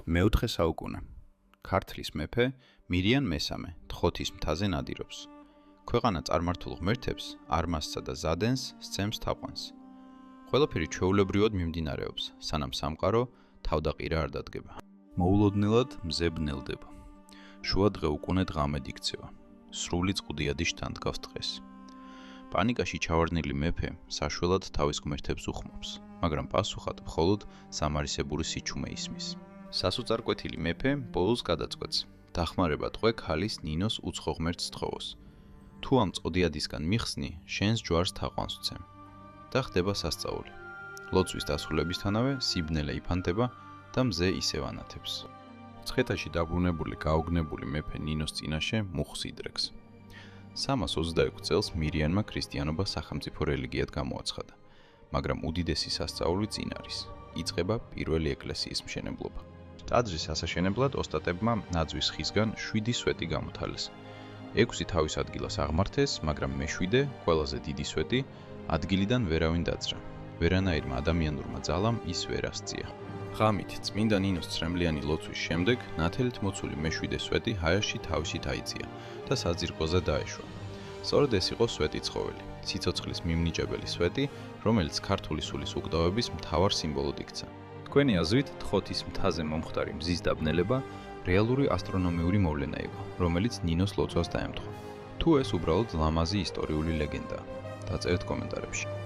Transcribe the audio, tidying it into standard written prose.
მეოთხე საუკუნე. ქართლის მეფე მირიან მესამე თხოთის მთაზე ნადირობს. ქვეყანა წარმართულ ღმერთებს არმაზსა და ზადენს სცემს თაყვანს. ყველაფერი ჩვეულებრივად მიმდინარეობს, სანამ სამყარო თავდაყირა არ დადგება. მოულოდნელად მზე ბნელდება. შუა დღე უკუნედ ღამედ იქცევა. სრული წყუდიადი შთანდგავს დღეს. პანიკაში ჩავარდნილი მეფე საშველად თავის ღმერთებს უხმობს, მაგრამ პასუხად მხოლოდ სამარისებური სიჩუმე ისმის. სასუწარკვეთილი მეფე ბოლოს გადაწყვეტს, დახმარება ტყვე ქალის ნინოს უცხო ღმერთს თხოვოს. თუ ამ წყუდიადისგან მიხსნი, შენს ჯვარს თაყვანს ვცემ. და ხდება სასწაული. ლოცვის დასრულებისთანავე სიბნელე იფანტება და მზე ისევ ანათებს. მცხეთაში დაბრუნებული გაოგნებული მეფე ნინოს წინაშე მუხს იდრეკს. 326 წელს მირიანმა ქრისტიანობა სახელმწიფო რელიგიად გამოაცხადა, მაგრამ უდიდესი სასწაული წინ არის. იწყება პირველი ეკლესიის მშენებლობა. ტაძრის ასაშენებლად ოსტატებმა ნაძვის ხისგან 7 სვეტი გამოთალეს. 6 თავის ადგილას აღმართეს, მაგრამ მე-7, ყველაზე დიდი სვეტი, ადგილიდან ვერავინ დაძრა. ვერანაირმა ადამიანურმა ძალამ ის ვერ ასწია. ღამით წმინდა ნინოს ცრემლიანი ლოცვის შემდეგ ნათელით მოცული მე-7 სვეტი ჰაერში თავისით აიწია და საძირკოზე დაეშვა. სწორედ ეს იყო სვეტი ცხოველი, სიცოცხლის მიმნიჭებელი სვეტი, რომელიც ქართული სულის უკვდავების მთავარ სიმბოლოდ იქცა. თქვენი აზრით, თხოთის მთაზე მომხდარი მზის დაბნელება რეალური ასტრონომიური მოვლენა იყო, რომელიც ნინოს ლოცვას დაემთხვა. თუ ეს უბრალოდ ლამაზი ისტორიული ლეგენდაა? დაწერეთ კომენტარებში.